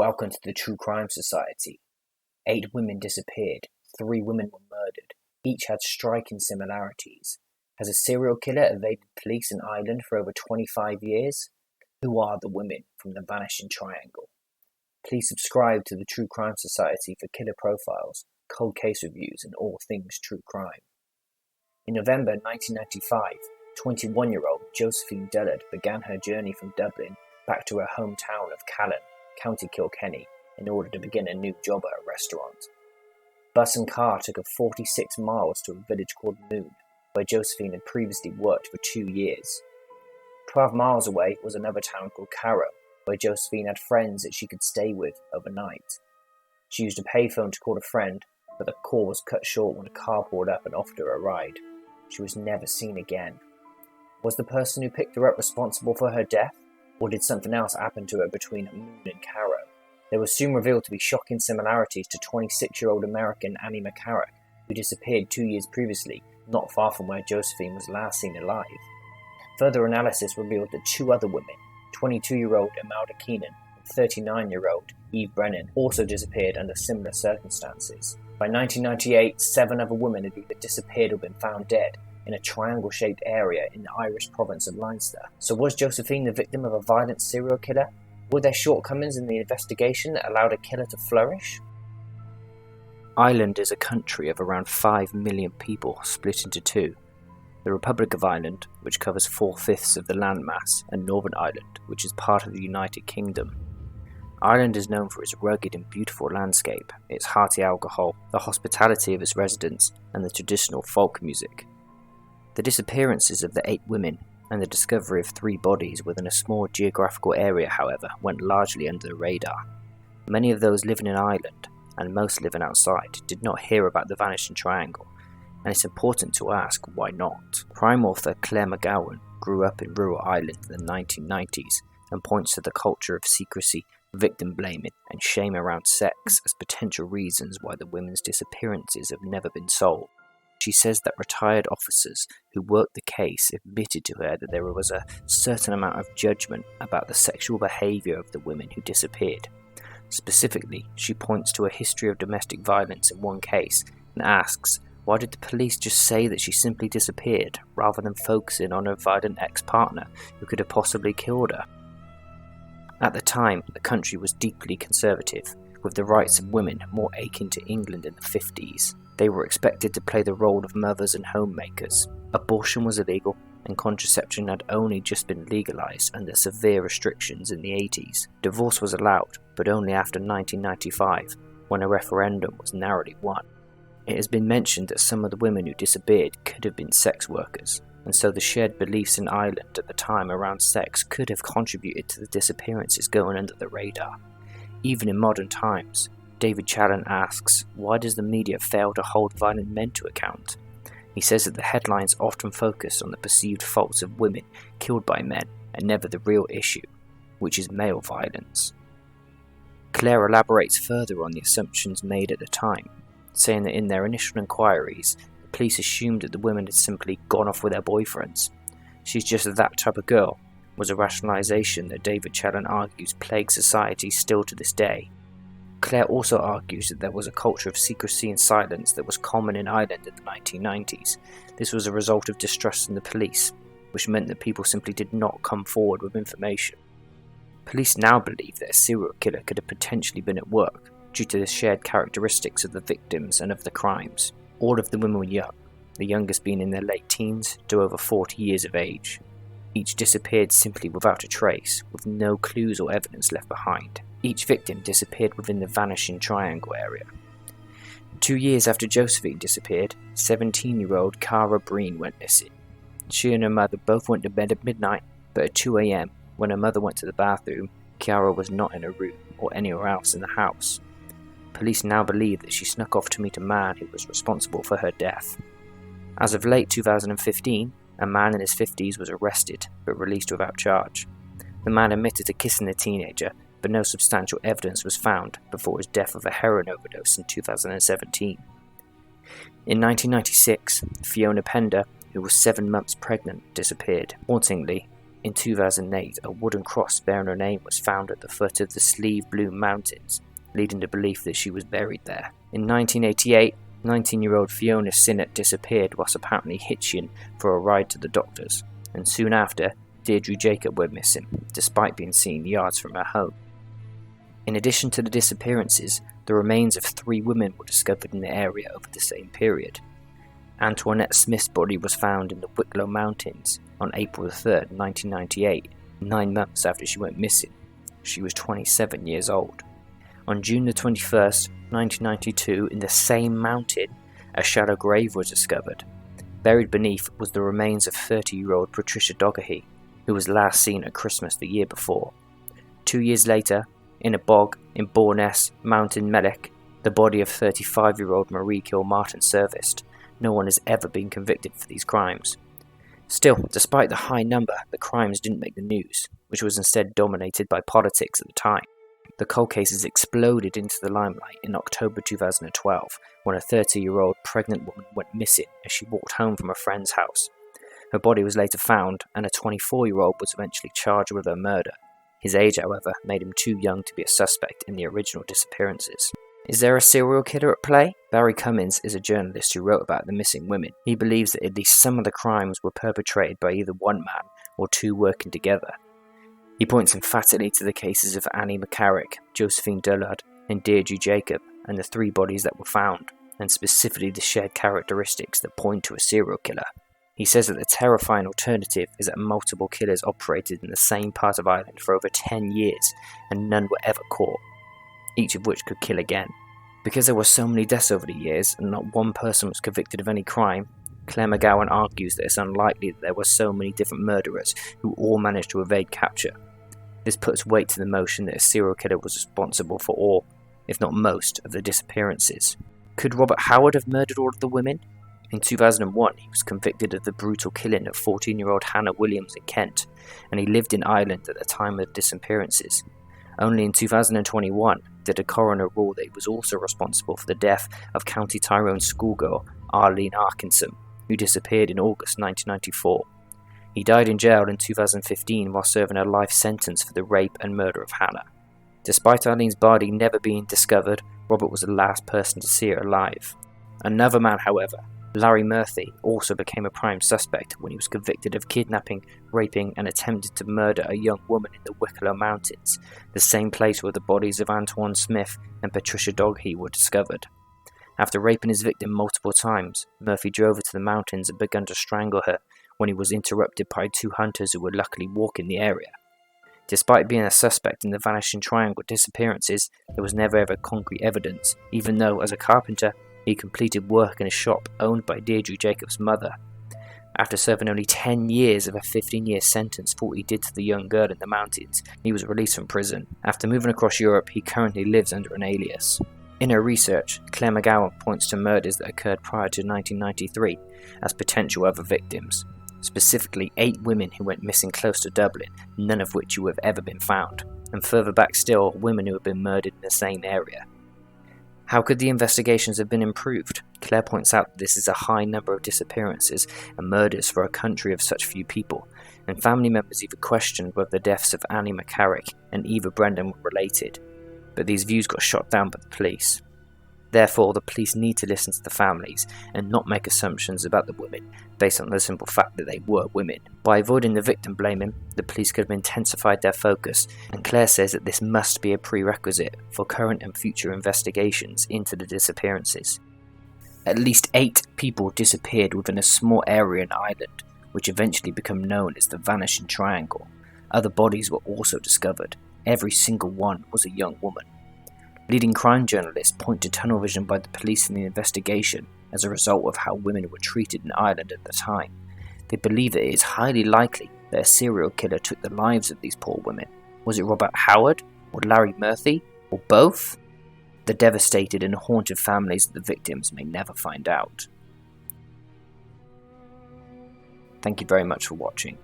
Welcome to the True Crime Society. 8 women disappeared, 3 women were murdered. Each had striking similarities. Has a serial killer evaded police in Ireland for over 25 years? Who are the women from the Vanishing Triangle? Please subscribe to the True Crime Society for killer profiles, cold case reviews, and all things true crime. In November 1995, 21-year-old Josphine Dullard began her journey from Dublin back to her hometown of Callan, County Kilkenny, in order to begin a new job at a restaurant. Bus and car took her 46 miles to a village called Moon, where Josphine had previously worked for 2 years. 12 miles away was another town called Carrow, where Josphine had friends that she could stay with overnight. She used a payphone to call a friend, but the call was cut short when a car pulled up and offered her a ride. She was never seen again. Was the person who picked her up responsible for her death? Or did something else happen to her between Moon and Carrow? There were soon revealed to be shocking similarities to 26-year-old American Annie McCarrick, who disappeared 2 years previously, not far from where Josphine was last seen alive. Further analysis revealed that 2 other women, 22-year-old Imelda Keenan and 39-year-old Eve Brennan, also disappeared under similar circumstances. By 1998, 7 other women had either disappeared or been found dead in a triangle-shaped area in the Irish province of Leinster. So was Josphine the victim of a violent serial killer? Were there shortcomings in the investigation that allowed a killer to flourish? Ireland is a country of around 5 million people split into 2. The Republic of Ireland, which covers 4/5 of the landmass, and Northern Ireland, which is part of the United Kingdom. Ireland is known for its rugged and beautiful landscape, its hearty alcohol, the hospitality of its residents, and the traditional folk music. The disappearances of the 8 women and the discovery of 3 bodies within a small geographical area, however, went largely under the radar. Many of those living in Ireland, and most living outside, did not hear about the Vanishing Triangle, and it's important to ask why not. Crime author Claire McGowan grew up in rural Ireland in the 1990s and points to the culture of secrecy, victim blaming, and shame around sex as potential reasons why the women's disappearances have never been solved. She says that retired officers who worked the case admitted to her that there was a certain amount of judgment about the sexual behaviour of the women who disappeared. Specifically, she points to a history of domestic violence in one case and asks, why did the police just say that she simply disappeared, rather than focusing on her violent ex-partner who could have possibly killed her? At the time, the country was deeply conservative, with the rights of women more akin to England in the 50s. They were expected to play the role of mothers and homemakers. Abortion was illegal, and contraception had only just been legalised under severe restrictions in the 80s. Divorce was allowed, but only after 1995, when a referendum was narrowly won. It has been mentioned that some of the women who disappeared could have been sex workers, and so the shared beliefs in Ireland at the time around sex could have contributed to the disappearances going under the radar. Even in modern times, David Challen asks, why does the media fail to hold violent men to account? He says that the headlines often focus on the perceived faults of women killed by men and never the real issue, which is male violence. Claire elaborates further on the assumptions made at the time, saying that in their initial inquiries, the police assumed that the women had simply gone off with their boyfriends. She's just that type of girl, was a rationalisation that David Challen argues plagues society still to this day. Claire also argues that there was a culture of secrecy and silence that was common in Ireland in the 1990s. This was a result of distrust in the police, which meant that people simply did not come forward with information. Police now believe that a serial killer could have potentially been at work due to the shared characteristics of the victims and of the crimes. All of the women were young, the youngest being in their late teens to over 40 years of age. Each disappeared simply without a trace, with no clues or evidence left behind. Each victim disappeared within the Vanishing Triangle area. 2 years after Josphine disappeared, 17-year-old Cara Breen went missing. She and her mother both went to bed at midnight, but at 2 a.m, when her mother went to the bathroom, Cara was not in her room or anywhere else in the house. Police now believe that she snuck off to meet a man who was responsible for her death. As of late 2015, a man in his 50s was arrested but released without charge. The man admitted to kissing the teenager, but no substantial evidence was found before his death of a heroin overdose in 2017. In 1996, Fiona Pender, who was 7 months pregnant, disappeared. Hauntingly, In 2008, a wooden cross bearing her name was found at the foot of the Slieve Bloom Mountains, leading to belief that she was buried there. In 1988, 19-year-old Fiona Sinnott disappeared whilst apparently hitching for a ride to the doctors, and soon after, Deirdre Jacob went missing, despite being seen yards from her home. In addition to the disappearances, the remains of 3 women were discovered in the area over the same period. Antoinette Smith's body was found in the Wicklow Mountains on April 3, 1998, 9 months after she went missing. She was 27 years old. On June 21, 1992, in the same mountain, a shallow grave was discovered. Buried beneath was the remains of 30-year-old Patricia Dougherty, who was last seen at Christmas the year before. 2 years later, in a bog in Bournemouth, Mountain Mellick, the body of 35-year-old Marie Kilmartin surfaced. No one has ever been convicted for these crimes. Still, despite the high number, the crimes didn't make the news, which was instead dominated by politics at the time. The cold cases exploded into the limelight in October 2012, when a 30-year-old pregnant woman went missing as she walked home from a friend's house. Her body was later found, and a 24-year-old was eventually charged with her murder. His age, however, made him too young to be a suspect in the original disappearances. Is there a serial killer at play? Barry Cummins is a journalist who wrote about the missing women. He believes that at least some of the crimes were perpetrated by either one man or 2 working together. He points emphatically to the cases of Annie McCarrick, Josephine Dullard, and Deirdre Jacob, and the 3 bodies that were found, and specifically the shared characteristics that point to a serial killer. He says that the terrifying alternative is that multiple killers operated in the same part of Ireland for over 10 years, and none were ever caught, each of which could kill again. Because there were so many deaths over the years, and not one person was convicted of any crime, Claire McGowan argues that it's unlikely that there were so many different murderers who all managed to evade capture. This puts weight to the notion that a serial killer was responsible for all, if not most, of the disappearances. Could Robert Howard have murdered all of the women? In 2001, he was convicted of the brutal killing of 14-year-old Hannah Williams in Kent, and he lived in Ireland at the time of the disappearances. Only in 2021 did a coroner rule that he was also responsible for the death of County Tyrone schoolgirl Arlene Arkinson, who disappeared in August 1994. He died in jail in 2015 while serving a life sentence for the rape and murder of Hannah. Despite Arlene's body never being discovered, Robert was the last person to see her alive. Another man, however, Larry Murphy, also became a prime suspect when he was convicted of kidnapping, raping and attempted to murder a young woman in the Wicklow Mountains, the same place where the bodies of Antoine Smith and Patricia Dougherty were discovered. After raping his victim multiple times, Murphy drove her to the mountains and began to strangle her when he was interrupted by 2 hunters who were luckily walking the area. Despite being a suspect in the Vanishing Triangle disappearances, there was never ever concrete evidence, even though, as a carpenter, he completed work in a shop owned by Deirdre Jacob's mother. After serving only 10 years of a 15-year sentence for what he did to the young girl in the mountains, he was released from prison. After moving across Europe, he currently lives under an alias. In her research, Claire McGowan points to murders that occurred prior to 1993 as potential other victims, specifically 8 women who went missing close to Dublin, none of which have ever been found, and further back still, women who have been murdered in the same area. How could the investigations have been improved? Claire points out that this is a high number of disappearances and murders for a country of such few people, and family members even questioned whether the deaths of Annie McCarrick and Eva Brendan were related, but these views got shot down by the police. Therefore, the police need to listen to the families and not make assumptions about the women based on the simple fact that they were women. By avoiding the victim blaming, the police could have intensified their focus, and Claire says that this must be a prerequisite for current and future investigations into the disappearances. At least 8 people disappeared within a small area in Ireland, which eventually became known as the Vanishing Triangle. Other bodies were also discovered. Every single one was a young woman. Leading crime journalists point to tunnel vision by the police in the investigation as a result of how women were treated in Ireland at the time. They believe that it is highly likely that a serial killer took the lives of these poor women. Was it Robert Howard, or Larry Murphy, or both? The devastated and haunted families of the victims may never find out. Thank you very much for watching.